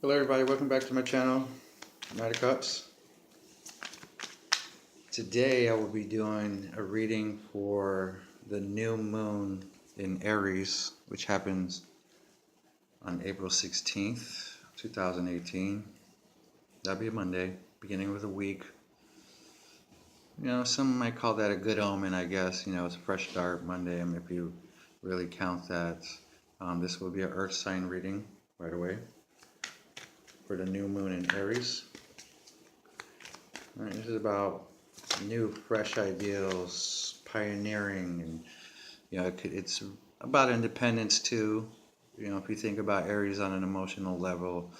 Hello everybody, welcome back to my channel, Knight of Cups. Today I will be doing a reading for the new moon in Aries, which happens on April 16th, 2018. That'll be a Monday, beginning of the week. You know, some might call that a good omen, I guess. You know, it's a fresh start Monday, if you really count that. This will be an earth sign reading right away for the new moon in Aries. All right, this is about new, fresh ideals, pioneering, and it's about independence too. You know, if you think about Aries on an emotional level,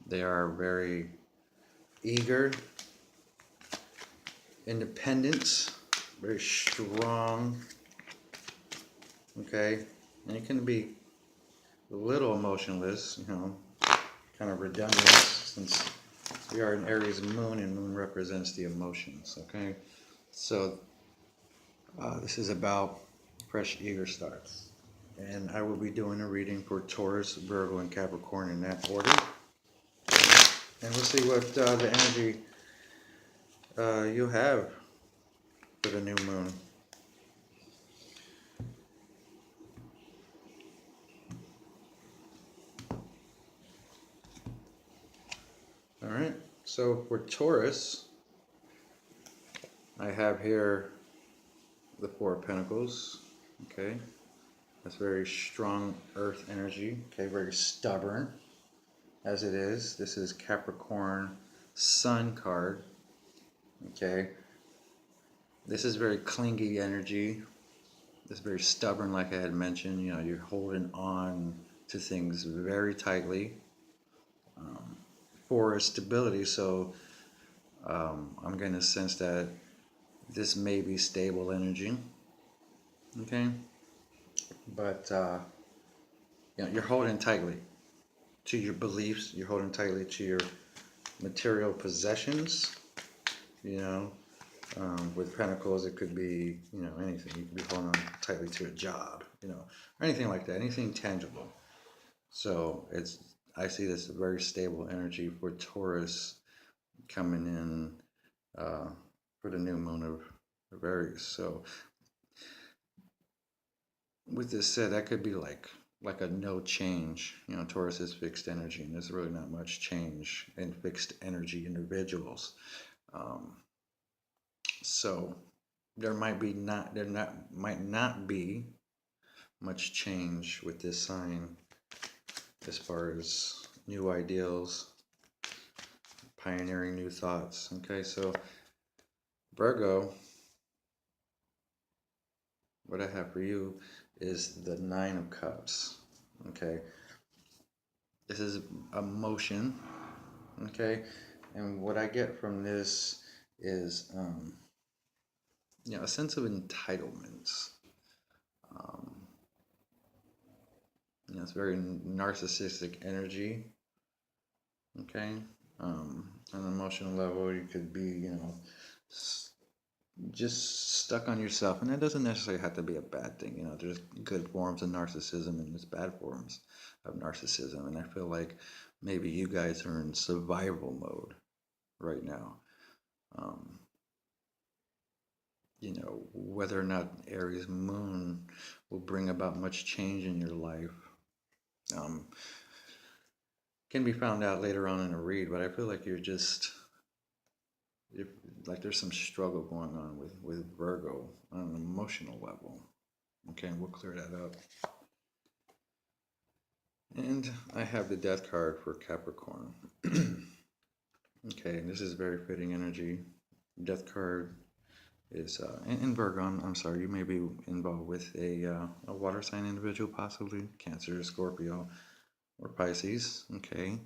they are very eager, independent, very strong. Okay, and it can be a little emotionless, you know, kind of redundant since we are in Aries moon, and moon represents the emotions. Okay, so this is about fresh, eager starts, and I will be doing a reading for Taurus, Virgo, and Capricorn in that order, and we'll see what the energy you have for the new moon. All right, so for Taurus, I have here the Four of Pentacles. Okay, that's very strong earth energy. Okay, very stubborn as it is. This is Capricorn Sun card. Okay, this is very clingy energy. This is very stubborn, like I had mentioned. You know, you're holding on to things very tightly for stability. So I'm going to sense that this may be stable energy. Okay, but you know, you're holding tightly to your beliefs. You're holding tightly to your material possessions. You know, with Pentacles, it could be, you know, anything. You could be holding on tightly to a job, you know, or anything like that, anything tangible. So I see this very stable energy for Taurus coming in for the new moon of Aries. So with this said, that could be like a no change. You know, Taurus is fixed energy, and there's really not much change in fixed energy individuals. So there might not be much change with this sign as far as new ideals, pioneering new thoughts. Okay, so Virgo, what I have for you is the Nine of Cups. Okay, this is emotion. Okay, and what I get from this is you know, a sense of entitlement. You know, it's very narcissistic energy. Okay, on an emotional level, you could be, you know, just stuck on yourself, and that doesn't necessarily have to be a bad thing. You know, there's good forms of narcissism and there's bad forms of narcissism, and I feel like maybe you guys are in survival mode right now. You know, whether or not Aries moon will bring about much change in your life can be found out later on in a read, but I feel like like there's some struggle going on with Virgo on an emotional level. Okay, we'll clear that up. And I have the Death card for Capricorn. Okay, and this is very fitting energy. Death card is in Virgo. I'm sorry, you may be involved with a water sign individual, possibly Cancer, Scorpio, or Pisces. Okay,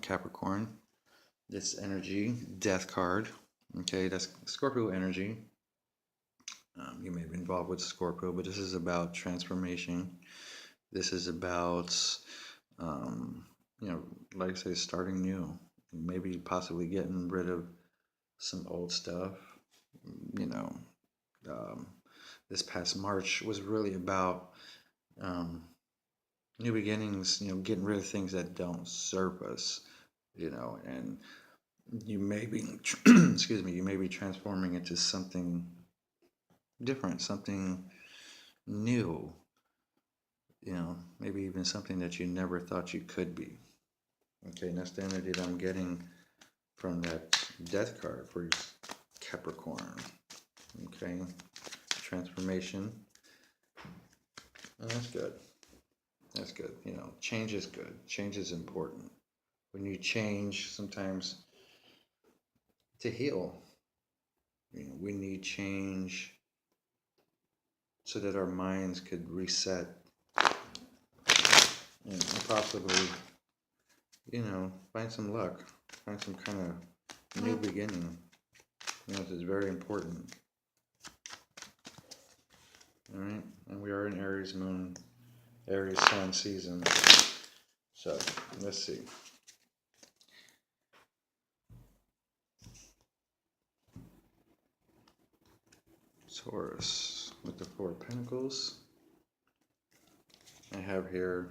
Capricorn. This energy, Death card. Okay, that's Scorpio energy. You may be involved with Scorpio, but this is about transformation. This is about, you know, like I say, starting new. Maybe possibly getting rid of some old stuff. You know, this past March was really about new beginnings, getting rid of things that don't serve us, and you may be, excuse me, you may be transforming into something different, something new, maybe even something that you never thought you could be. Okay, and that's the energy that I'm getting from that death card for Capricorn. Okay, transformation. And that's good. That's good. Change is good. Change is important. When you change, sometimes to heal, we need change so that our minds could reset and possibly, find some luck, find some kind of new beginning. This is very important. All right, and we are in Aries moon, Aries sun season. So let's see. Taurus with the Four of Pentacles. I have here.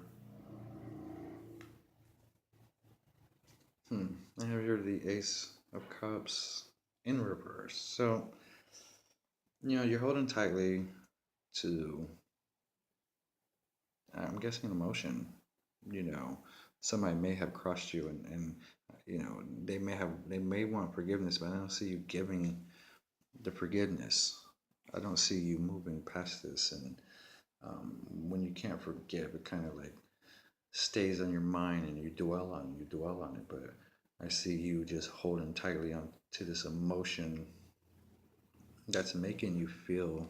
I have here the Ace of Cups in reverse. So, you're holding tightly to, I'm guessing, emotion. Somebody may have crushed you, and they may want forgiveness, but I don't see you giving the forgiveness. I don't see you moving past this, and when you can't forgive, it kind of like stays on your mind, and you dwell on it. But I see you just holding tightly on to this emotion that's making you feel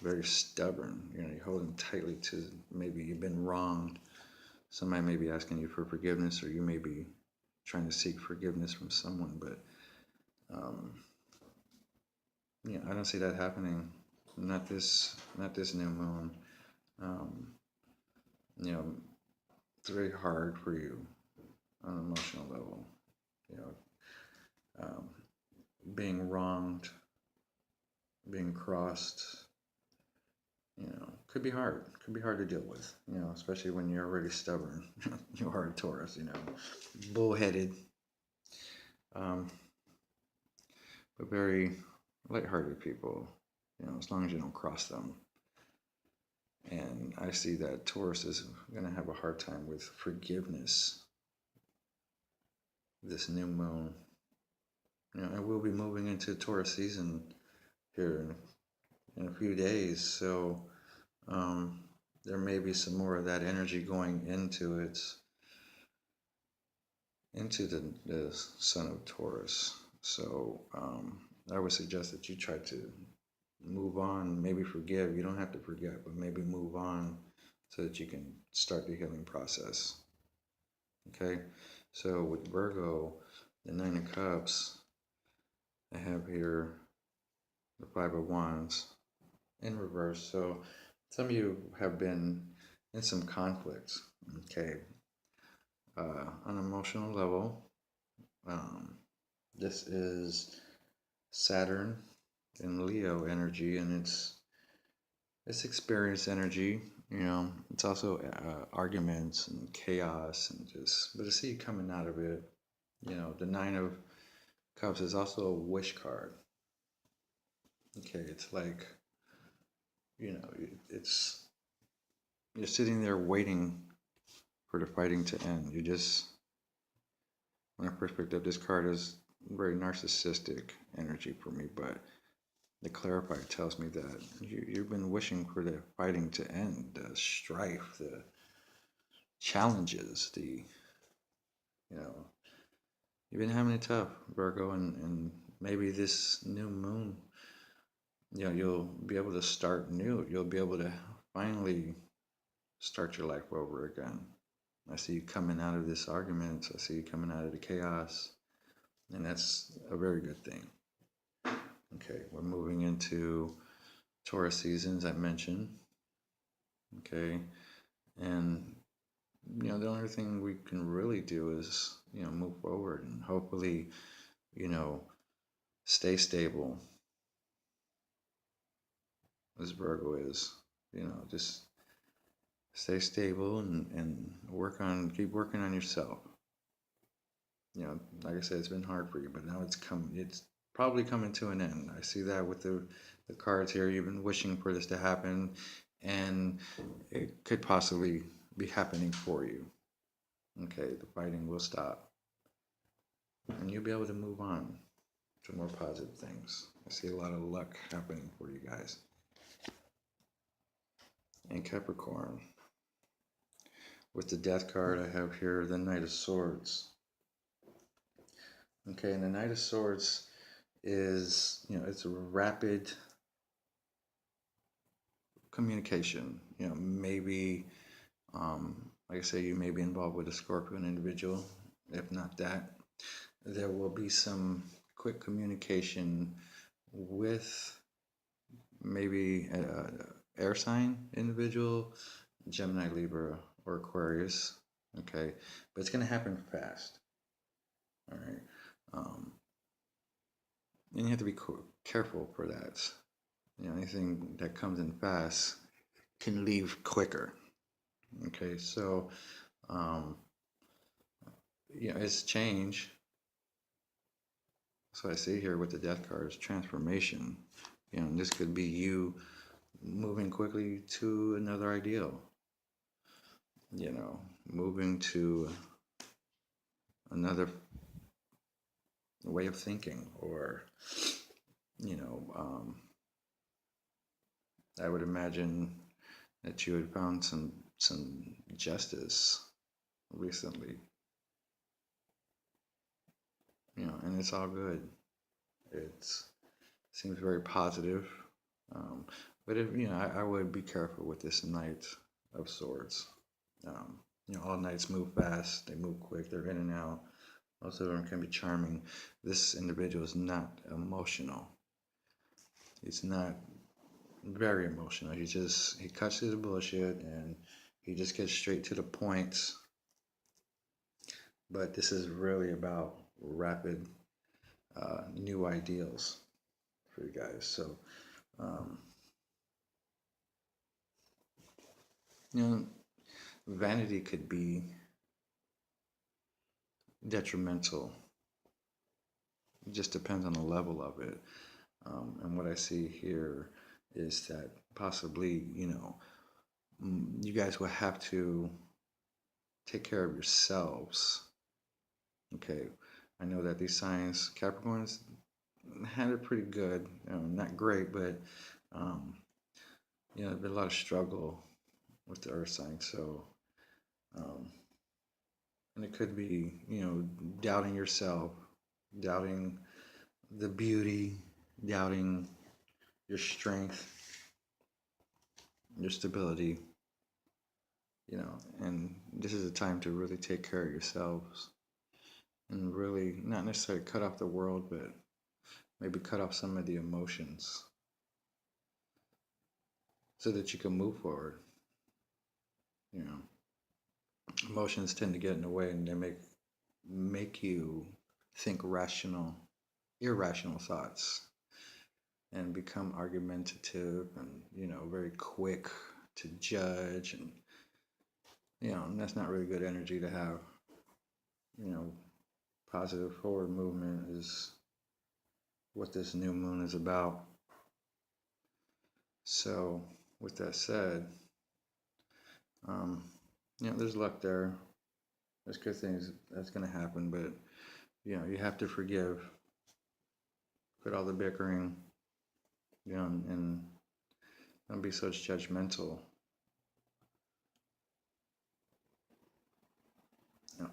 very stubborn. You're holding tightly to, maybe you've been wronged. Somebody may be asking you for forgiveness, or you may be trying to seek forgiveness from someone, but I don't see that happening. Not this new moon. It's very hard for you on an emotional level. Being wronged, being crossed, could be hard. Could be hard to deal with, especially when you're already stubborn. You are a Taurus, bullheaded, but very lighthearted people, as long as you don't cross them. And I see that Taurus is going to have a hard time with forgiveness this new moon. And we'll be moving into Taurus season here in a few days. So there may be some more of that energy going into the Sun of Taurus. So I would suggest that you try to move on, maybe forgive. You don't have to forget, but maybe move on so that you can start the healing process. Okay, so with Virgo, the Nine of Cups, I have here the Five of Wands in reverse. So some of you have been in some conflicts, okay, on an emotional level. This is Saturn in Leo energy, and it's experience energy. It's also arguments and chaos, and but to see you coming out of it. The Nine of Cups is also a wish card. Okay, it's like, it's, you're sitting there waiting for the fighting to end. When I first picked up this card, is very narcissistic energy for me, but the clarifier tells me that you've been wishing for the fighting to end, the strife, the challenges, you've been having it tough, Virgo, and maybe this new moon, you'll be able to start new. You'll be able to finally start your life over again. I see you coming out of this argument. I see you coming out of the chaos, and that's a very good thing. Okay, we're moving into Taurus seasons, I mentioned. Okay, and the only thing we can really do is move forward and hopefully stay stable, as Virgo is. Just stay stable and keep working on yourself. You know, like I said, it's been hard for you, but now it's probably coming to an end. I see that with the cards here. You've been wishing for this to happen, and it could possibly be happening for you. Okay, the fighting will stop, and you'll be able to move on to more positive things. I see a lot of luck happening for you guys. And Capricorn, with the Death card, I have here the Knight of Swords. Okay, and the Knight of Swords is, it's a rapid communication. Maybe, like I say, you may be involved with a Scorpion individual. If not that, there will be some quick communication with maybe an air sign individual, Gemini, Libra, or Aquarius. Okay, but it's going to happen fast. All right. And you have to be careful for that. Anything that comes in fast can leave quicker. Okay, so it's change. So I see here with the Death card is transformation. This could be you moving quickly to another ideal. Moving to another way of thinking, or I would imagine that you had found some justice recently, and it's all good. It seems very positive, but if I would be careful with this Knight of Swords. All knights move fast, they move quick, they're in and out. Most of them can be charming. This individual is not emotional. He's not very emotional. He cuts through the bullshit and he just gets straight to the point. But this is really about rapid new ideals for you guys. So, vanity could be detrimental. It just depends on the level of it. And what I see here is that possibly, you guys will have to take care of yourselves. Okay, I know that these signs, Capricorns, had it pretty good. Not great, but there's been a lot of struggle with the Earth sign. So, and it could be, doubting yourself, doubting the beauty, doubting your strength, your stability, and this is a time to really take care of yourselves and really not necessarily cut off the world, but maybe cut off some of the emotions so that you can move forward. Emotions tend to get in the way, and they make you think irrational thoughts and become argumentative and very quick to judge, and that's not really good energy to have. Positive forward movement is what this new moon is about. So with that said, there's luck there. There's good things that's going to happen, but you have to forgive. Quit all the bickering, and don't be so judgmental.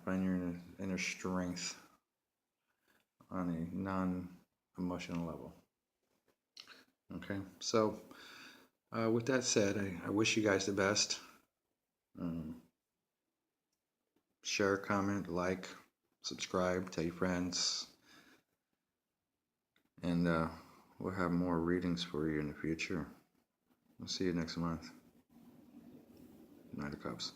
Find your inner strength on a non-emotional level. Okay, so with that said, I wish you guys the best. Share, comment, like, subscribe, tell your friends, and we'll have more readings for you in the future. I'll see you next month. Knight of Cups.